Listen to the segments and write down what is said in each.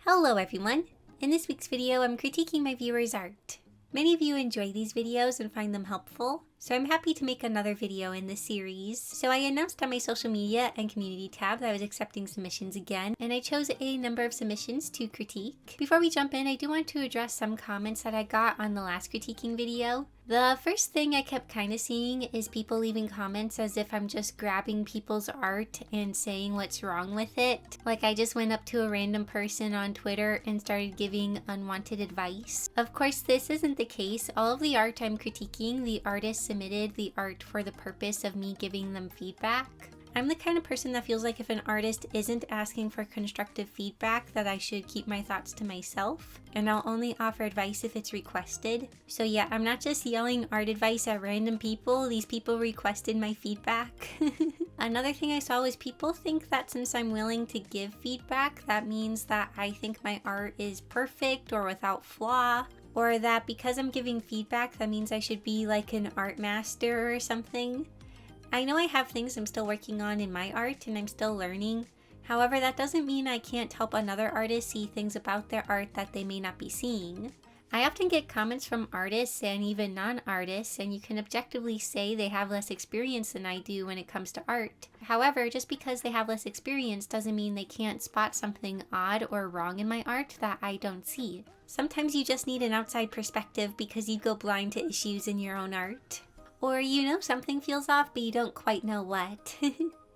Hello everyone! In this week's video, I'm critiquing my viewers' art. Many of you enjoy these videos and find them helpful, so I'm happy to make another video in this series. So I announced on my social media and community tab that I was accepting submissions again, and I chose a number of submissions to critique. Before we jump in, I do want to address some comments that I got on the last critiquing video. The first thing I kept kind of seeing is people leaving comments as if I'm just grabbing people's art and saying what's wrong with it. Like I just went up to a random person on Twitter and started giving unwanted advice. Of course, this isn't the case. All of the art I'm critiquing, the artist submitted the art for the purpose of me giving them feedback. I'm the kind of person that feels like if an artist isn't asking for constructive feedback, that I should keep my thoughts to myself, and I'll only offer advice if it's requested. So yeah, I'm not just yelling art advice at random people, these people requested my feedback. Another thing I saw was people think that since I'm willing to give feedback, that means that I think my art is perfect or without flaw, or that because I'm giving feedback, that means I should be like an art master or something. I know I have things I'm still working on in my art and I'm still learning. However, that doesn't mean I can't help another artist see things about their art that they may not be seeing. I often get comments from artists and even non-artists, and you can objectively say they have less experience than I do when it comes to art. However, just because they have less experience doesn't mean they can't spot something odd or wrong in my art that I don't see. Sometimes you just need an outside perspective because you go blind to issues in your own art. Or you know something feels off, but you don't quite know what.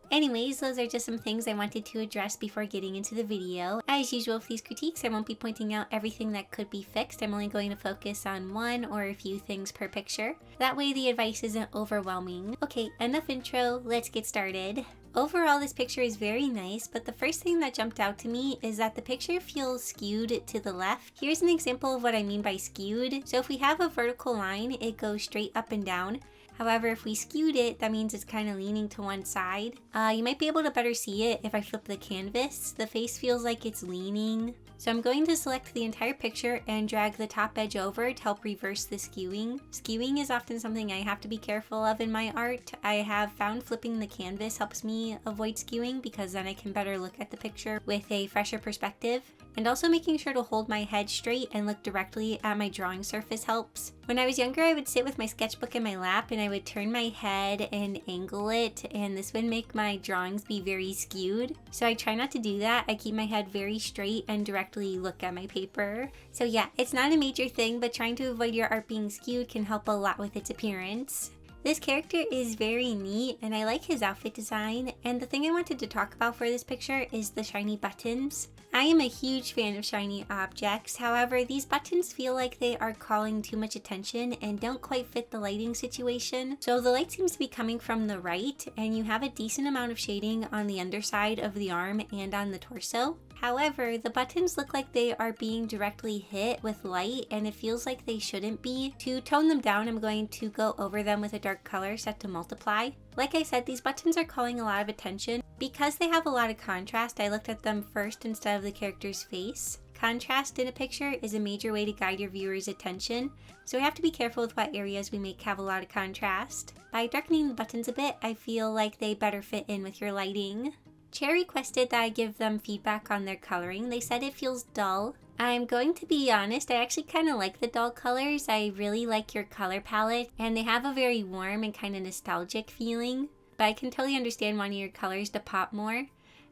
Anyways, those are just some things I wanted to address before getting into the video. As usual with these critiques, I won't be pointing out everything that could be fixed. I'm only going to focus on one or a few things per picture. That way the advice isn't overwhelming. Okay, enough intro, let's get started. Overall, this picture is very nice, but the first thing that jumped out to me is that the picture feels skewed to the left. Here's an example of what I mean by skewed. So if we have a vertical line, it goes straight up and down. However, if we skewed it, that means it's kind of leaning to one side. You might be able to better see it if I flip the canvas. The face feels like it's leaning. So I'm going to select the entire picture and drag the top edge over to help reverse the skewing. Skewing is often something I have to be careful of in my art. I have found flipping the canvas helps me avoid skewing because then I can better look at the picture with a fresher perspective. And also making sure to hold my head straight and look directly at my drawing surface helps. When I was younger, I would sit with my sketchbook in my lap and I would turn my head and angle it, and this would make my drawings be very skewed. So I try not to do that. I keep my head very straight and directly look at my paper. So yeah, it's not a major thing, but trying to avoid your art being skewed can help a lot with its appearance. This character is very neat and I like his outfit design, and the thing I wanted to talk about for this picture is the shiny buttons. I am a huge fan of shiny objects, however these buttons feel like they are calling too much attention and don't quite fit the lighting situation. So the light seems to be coming from the right and you have a decent amount of shading on the underside of the arm and on the torso. However, the buttons look like they are being directly hit with light and it feels like they shouldn't be. To tone them down, I'm going to go over them with a dark color set to multiply. Like I said, these buttons are calling a lot of attention. Because they have a lot of contrast, I looked at them first instead of the character's face. Contrast in a picture is a major way to guide your viewer's attention, so we have to be careful with what areas we make have a lot of contrast. By darkening the buttons a bit, I feel like they better fit in with your lighting. Chair requested that I give them feedback on their coloring. They said it feels dull. I'm going to be honest, I actually kind of like the dull colors. I really like your color palette, and they have a very warm and kind of nostalgic feeling. But I can totally understand wanting your colors to pop more.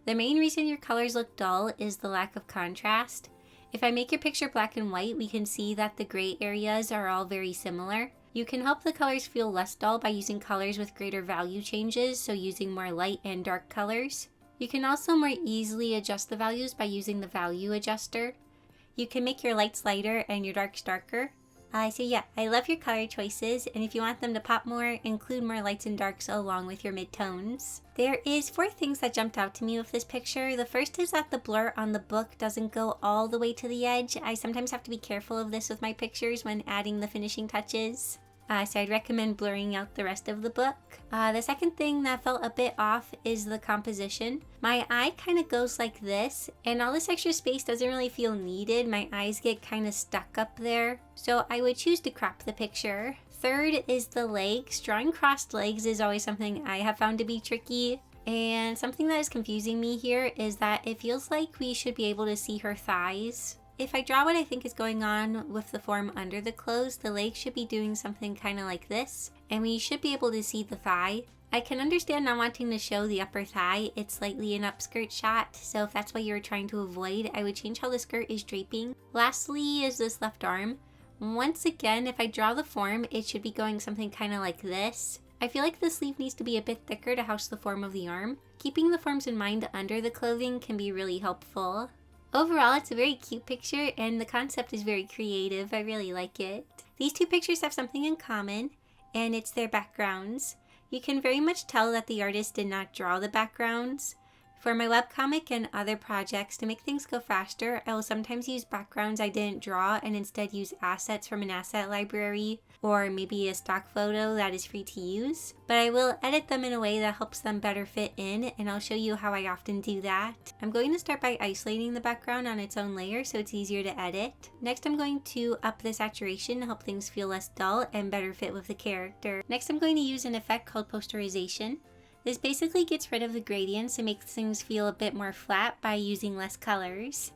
The main reason your colors look dull is the lack of contrast. If I make your picture black and white, we can see that the gray areas are all very similar. You can help the colors feel less dull by using colors with greater value changes, so using more light and dark colors. You can also more easily adjust the values by using the value adjuster. You can make your lights lighter and your darks darker. So yeah, I love your color choices, and if you want them to pop more, include more lights and darks along with your midtones. There is 4 things that jumped out to me with this picture. The first is that the blur on the book doesn't go all the way to the edge. I sometimes have to be careful of this with my pictures when adding the finishing touches. So I'd recommend blurring out the rest of the book. The second thing that felt a bit off is the composition. My eye kind of goes like this, and all this extra space doesn't really feel needed. My eyes get kind of stuck up there, so I would choose to crop the picture. Third is the legs. Drawing crossed legs is always something I have found to be tricky. And something that is confusing me here is that it feels like we should be able to see her thighs. If I draw what I think is going on with the form under the clothes, the legs should be doing something kind of like this, and we should be able to see the thigh. I can understand not wanting to show the upper thigh. It's slightly an upskirt shot, so if that's what you're trying to avoid, I would change how the skirt is draping. Lastly is this left arm. Once again, if I draw the form, it should be going something kind of like this. I feel like the sleeve needs to be a bit thicker to house the form of the arm. Keeping the forms in mind under the clothing can be really helpful. Overall, it's a very cute picture and the concept is very creative. I really like it. These two pictures have something in common, and it's their backgrounds. You can very much tell that the artist did not draw the backgrounds. For my webcomic and other projects, to make things go faster, I will sometimes use backgrounds I didn't draw and instead use assets from an asset library, or maybe a stock photo that is free to use. But I will edit them in a way that helps them better fit in, and I'll show you how I often do that. I'm going to start by isolating the background on its own layer so it's easier to edit. Next, I'm going to up the saturation to help things feel less dull and better fit with the character. Next, I'm going to use an effect called posterization. This basically gets rid of the gradients and makes things feel a bit more flat by using less colors.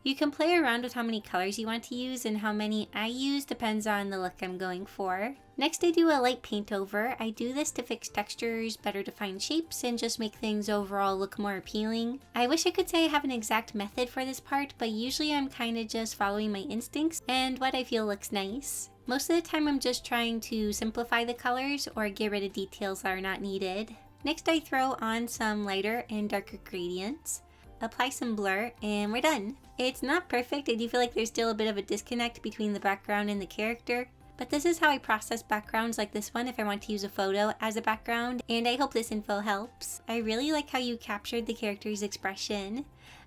You can play around with how many colors you want to use, and how many I use depends on the look I'm going for. Next, I do a light paint over. I do this to fix textures, better define shapes, and just make things overall look more appealing. I wish I could say I have an exact method for this part, but usually I'm kind of just following my instincts and what I feel looks nice. Most of the time I'm just trying to simplify the colors or get rid of details that are not needed. Next, I throw on some lighter and darker gradients, apply some blur, and we're done. It's not perfect. I do feel like there's still a bit of a disconnect between the background and the character, but this is how I process backgrounds like this one if I want to use a photo as a background, and I hope this info helps. I really like how you captured the character's expression.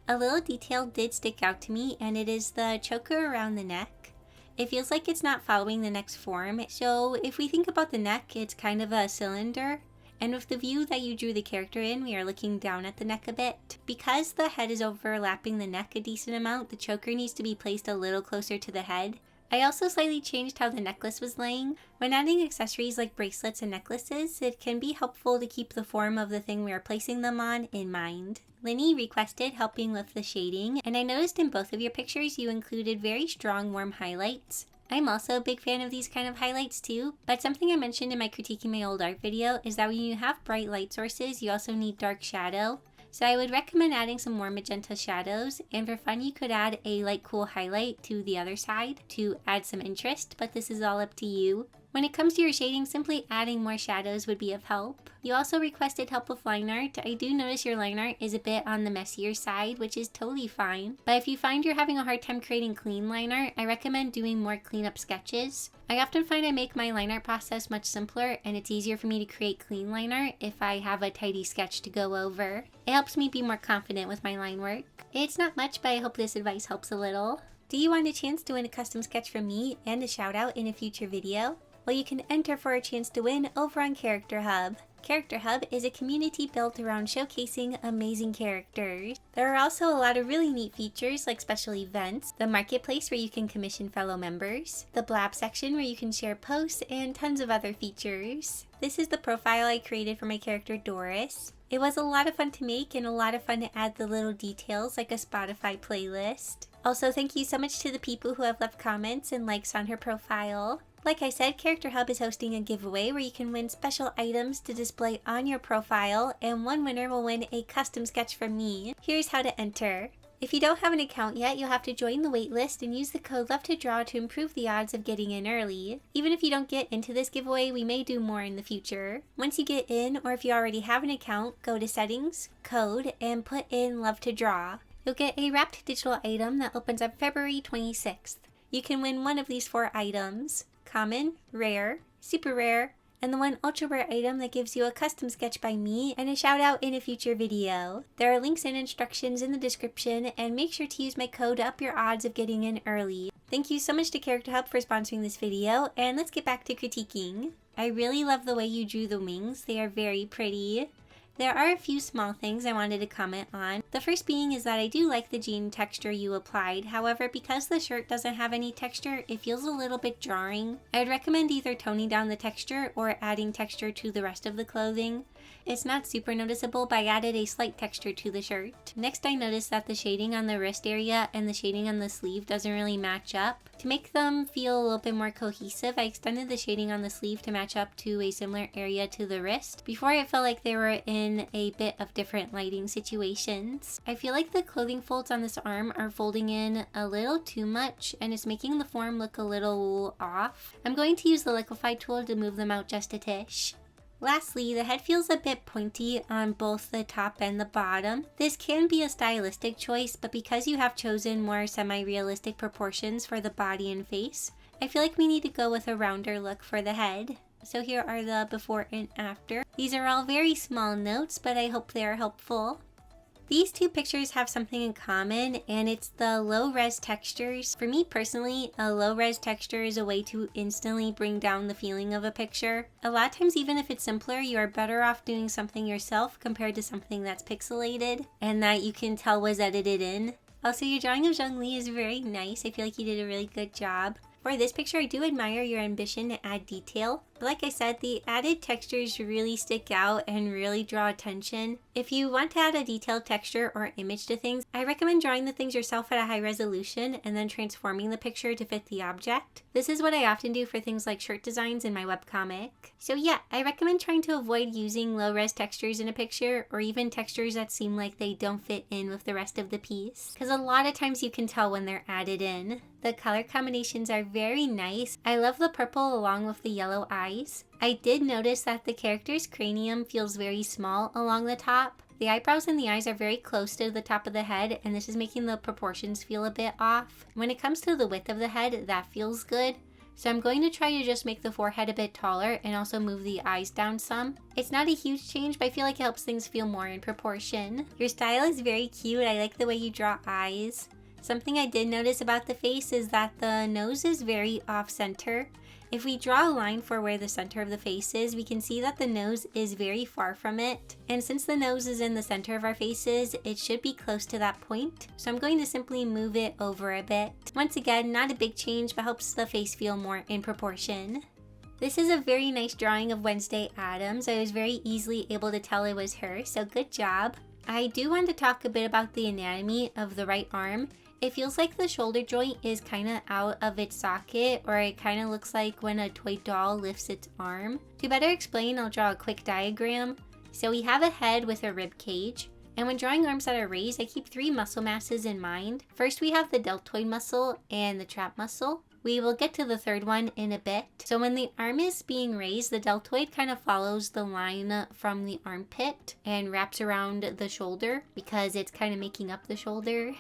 A little detail did stick out to me, and it is the choker around the neck. It feels like it's not following the neck's form, so if we think about the neck, it's kind of a cylinder. And with the view that you drew the character in, we are looking down at the neck a bit. Because the head is overlapping the neck a decent amount, the choker needs to be placed a little closer to the head. I also slightly changed how the necklace was laying. When adding accessories like bracelets and necklaces, it can be helpful to keep the form of the thing we are placing them on in mind. Linny requested helping with the shading, and I noticed in both of your pictures you included very strong warm highlights. I'm also a big fan of these kind of highlights too, but something I mentioned in my critiquing my old art video is that when you have bright light sources, you also need dark shadow. So I would recommend adding some more magenta shadows, and for fun you could add a light cool highlight to the other side to add some interest, but this is all up to you. When it comes to your shading, simply adding more shadows would be of help. You also requested help with line art. I do notice your line art is a bit on the messier side, which is totally fine. But if you find you're having a hard time creating clean line art, I recommend doing more cleanup sketches. I often find I make my line art process much simpler, and it's easier for me to create clean line art if I have a tidy sketch to go over. It helps me be more confident with my line work. It's not much, but I hope this advice helps a little. Do you want a chance to win a custom sketch from me and a shout out in a future video? Well, you can enter for a chance to win over on CharacterHub. CharacterHub is a community built around showcasing amazing characters. There are also a lot of really neat features like special events, the marketplace where you can commission fellow members, the blab section where you can share posts, and tons of other features. This is the profile I created for my character Doris. It was a lot of fun to make and a lot of fun to add the little details like a Spotify playlist. Also, thank you so much to the people who have left comments and likes on her profile. Like I said, CharacterHub is hosting a giveaway where you can win special items to display on your profile, and one winner will win a custom sketch from me. Here's how to enter. If you don't have an account yet, you'll have to join the waitlist and use the code LOVETODRAW to improve the odds of getting in early. Even if you don't get into this giveaway, we may do more in the future. Once you get in, or if you already have an account, go to Settings, Code, and put in LOVETODRAW. You'll get a wrapped digital item that opens up February 26th. You can win one of these 4 items: Common, Rare, Super Rare, and the one ultra rare item that gives you a custom sketch by me and a shout out in a future video. There are links and instructions in the description, and make sure to use my code to up your odds of getting in early. Thank you so much to CharacterHub for sponsoring this video, and let's get back to critiquing. I really love the way you drew the wings. They are very pretty. There are a few small things I wanted to comment on. The first being is that I do like the jean texture you applied. However, because the shirt doesn't have any texture, it feels a little bit jarring. I would recommend either toning down the texture or adding texture to the rest of the clothing. It's not super noticeable, but I added a slight texture to the shirt. Next, I noticed that the shading on the wrist area and the shading on the sleeve doesn't really match up. To make them feel a little bit more cohesive, I extended the shading on the sleeve to match up to a similar area to the wrist. Before, I felt like they were in a bit of different lighting situations. I feel like the clothing folds on this arm are folding in a little too much, and it's making the form look a little off. I'm going to use the liquify tool to move them out just a tish. Lastly, the head feels a bit pointy on both the top and the bottom. This can be a stylistic choice, but because you have chosen more semi-realistic proportions for the body and face, I feel like we need to go with a rounder look for the head. So here are the before and after. These are all very small notes, but I hope they are helpful. These two pictures have something in common, and it's the low-res textures. For me personally, a low-res texture is a way to instantly bring down the feeling of a picture. A lot of times, even if it's simpler, you are better off doing something yourself compared to something that's pixelated and that you can tell was edited in. Also, your drawing of Zhongli is very nice. I feel like you did a really good job. For this picture, I do admire your ambition to add detail. But like I said, the added textures really stick out and really draw attention. If you want to add a detailed texture or image to things, I recommend drawing the things yourself at a high resolution and then transforming the picture to fit the object. This is what I often do for things like shirt designs in my webcomic. So yeah, I recommend trying to avoid using low-res textures in a picture, or even textures that seem like they don't fit in with the rest of the piece, because a lot of times you can tell when they're added in. The color combinations are very nice. I love the purple along with the yellow eyes. I did notice that the character's cranium feels very small along the top. The eyebrows and the eyes are very close to the top of the head, and this is making the proportions feel a bit off. When it comes to the width of the head, that feels good. So I'm going to try to just make the forehead a bit taller and also move the eyes down some. It's not a huge change, but I feel like it helps things feel more in proportion. Your style is very cute. I like the way you draw eyes. Something I did notice about the face is that the nose is very off-center. If we draw a line for where the center of the face is, we can see that the nose is very far from it. And since the nose is in the center of our faces, it should be close to that point. So I'm going to simply move it over a bit. Once again, not a big change, but helps the face feel more in proportion. This is a very nice drawing of Wednesday Addams. I was very easily able to tell it was her, so good job. I do want to talk a bit about the anatomy of the right arm. It feels like the shoulder joint is kind of out of its socket, or it kind of looks like when a toy doll lifts its arm. To better explain, I'll draw a quick diagram. So we have a head with a rib cage, and when drawing arms that are raised, I keep 3 muscle masses in mind. First, we have the deltoid muscle and the trap muscle. We will get to the third one in a bit. So when the arm is being raised, the deltoid kind of follows the line from the armpit and wraps around the shoulder because it's kind of making up the shoulder.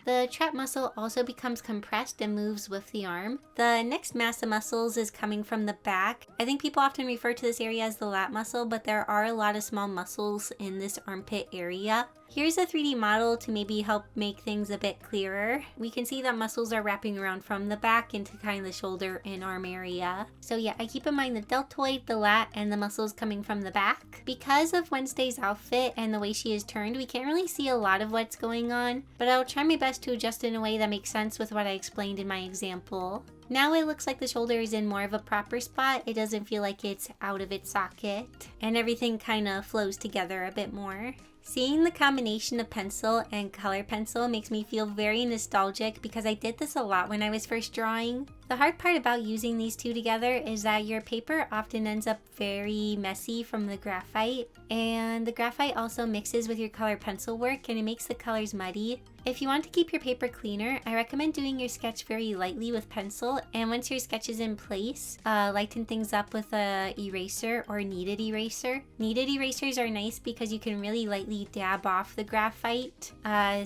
The trap muscle also becomes compressed and moves with the arm. The next mass of muscles is coming from the back. I think people often refer to this area as the lat muscle, but there are a lot of small muscles in this armpit area. Here's a 3D model to maybe help make things a bit clearer. We can see that muscles are wrapping around from the back into kind of the shoulder and arm area. So yeah, I keep in mind the deltoid, the lat, and the muscles coming from the back. Because of Wednesday's outfit and the way she is turned, we can't really see a lot of what's going on, but I'll try my best to adjust in a way that makes sense with what I explained in my example. Now it looks like the shoulder is in more of a proper spot. It doesn't feel like it's out of its socket, and everything kind of flows together a bit more. Seeing the combination of pencil and color pencil makes me feel very nostalgic because I did this a lot when I was first drawing. The hard part about using these two together is that your paper often ends up very messy from the graphite, and the graphite also mixes with your color pencil work and it makes the colors muddy. If you want to keep your paper cleaner, I recommend doing your sketch very lightly with pencil, and once your sketch is in place, lighten things up with a eraser or kneaded eraser. Kneaded erasers are nice because you can really lightly dab off the graphite.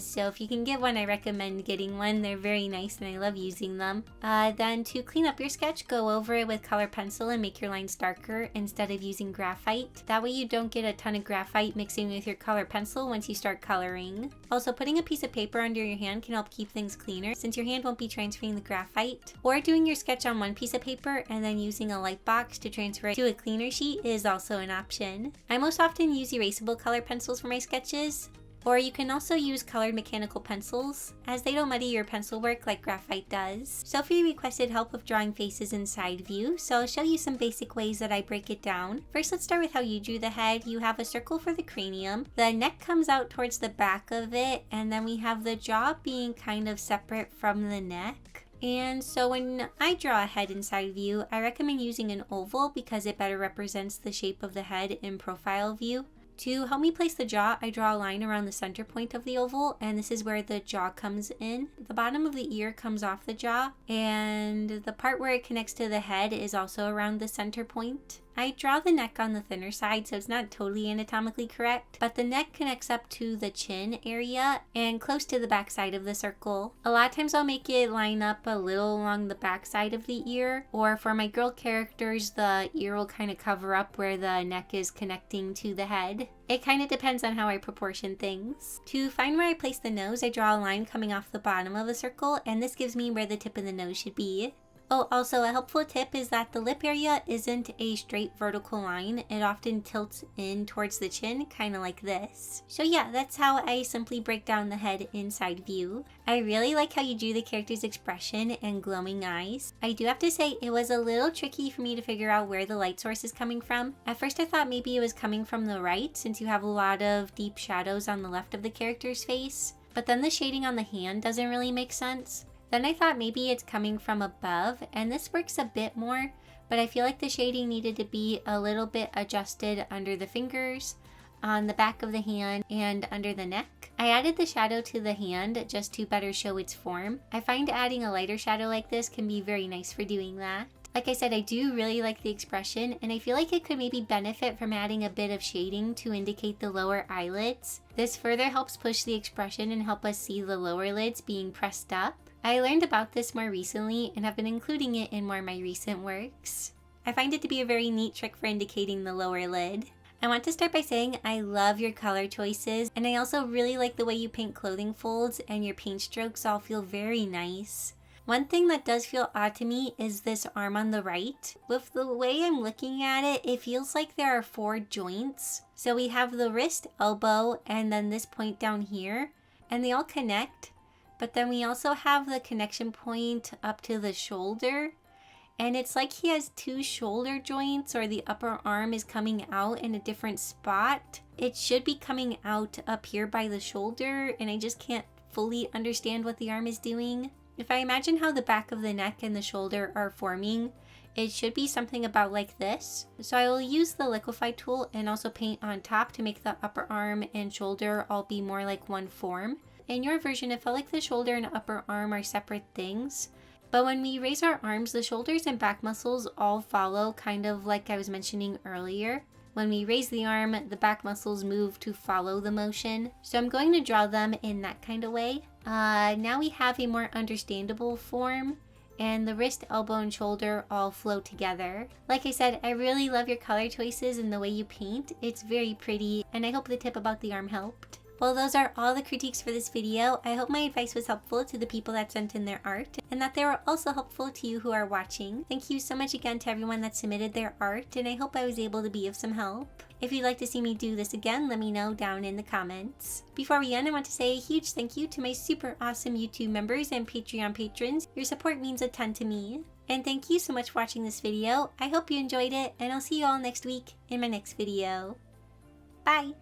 So if you can get one, I recommend getting one. They're very nice and I love using them. Then to clean up your sketch, go over it with color pencil and make your lines darker instead of using graphite. That way you don't get a ton of graphite mixing with your color pencil once you start coloring. Also, putting a piece of paper under your hand can help keep things cleaner since your hand won't be transferring the graphite. Or doing your sketch on one piece of paper and then using a light box to transfer it to a cleaner sheet is also an option. I most often use erasable color pencils for my sketches. Or you can also use colored mechanical pencils, as they don't muddy your pencil work like graphite does. Sophie requested help with drawing faces in side view, so I'll show you some basic ways that I break it down. First, let's start with how you drew the head. You have a circle for the cranium, the neck comes out towards the back of it, and then we have the jaw being kind of separate from the neck. And so when I draw a head in side view, I recommend using an oval because it better represents the shape of the head in profile view. To help me place the jaw, I draw a line around the center point of the oval, and this is where the jaw comes in. The bottom of the ear comes off the jaw, and the part where it connects to the head is also around the center point. I draw the neck on the thinner side, so it's not totally anatomically correct, but the neck connects up to the chin area and close to the back side of the circle. A lot of times I'll make it line up a little along the back side of the ear, or for my girl characters, the ear will kind of cover up where the neck is connecting to the head. It kind of depends on how I proportion things. To find where I place the nose, I draw a line coming off the bottom of the circle, and this gives me where the tip of the nose should be. Oh, also a helpful tip is that the lip area isn't a straight vertical line. It often tilts in towards the chin, kind of like this. So yeah, that's how I simply break down the head in side view. I really like how you drew the character's expression and glowing eyes. I do have to say it was a little tricky for me to figure out where the light source is coming from. At first I thought maybe it was coming from the right, since you have a lot of deep shadows on the left of the character's face. But then the shading on the hand doesn't really make sense. Then I thought maybe it's coming from above, and this works a bit more, but I feel like the shading needed to be a little bit adjusted under the fingers, on the back of the hand, and under the neck. I added the shadow to the hand just to better show its form. I find adding a lighter shadow like this can be very nice for doing that. Like I said, I do really like the expression, and I feel like it could maybe benefit from adding a bit of shading to indicate the lower eyelids. This further helps push the expression and help us see the lower lids being pressed up. I learned about this more recently and have been including it in more of my recent works. I find it to be a very neat trick for indicating the lower lid. I want to start by saying I love your color choices, and I also really like the way you paint clothing folds, and your paint strokes all feel very nice. One thing that does feel odd to me is this arm on the right. With the way I'm looking at it, it feels like there are 4 joints. So we have the wrist, elbow, and then this point down here, and they all connect. But then we also have the connection point up to the shoulder. And it's like he has 2 shoulder joints, or the upper arm is coming out in a different spot. It should be coming out up here by the shoulder, and I just can't fully understand what the arm is doing. If I imagine how the back of the neck and the shoulder are forming, it should be something about like this. So I will use the liquify tool and also paint on top to make the upper arm and shoulder all be more like one form. In your version, it felt like the shoulder and upper arm are separate things. But when we raise our arms, the shoulders and back muscles all follow, kind of like I was mentioning earlier. When we raise the arm, the back muscles move to follow the motion. So I'm going to draw them in that kind of way. Now we have a more understandable form, and the wrist, elbow, and shoulder all flow together. Like I said, I really love your color choices and the way you paint. It's very pretty, and I hope the tip about the arm helped. Well, those are all the critiques for this video. I hope my advice was helpful to the people that sent in their art, and that they were also helpful to you who are watching. Thank you so much again to everyone that submitted their art, and I hope I was able to be of some help. If you'd like to see me do this again, let me know down in the comments. Before we end, I want to say a huge thank you to my super awesome YouTube members and Patreon patrons. Your support means a ton to me. And thank you so much for watching this video. I hope you enjoyed it, and I'll see you all next week in my next video. Bye!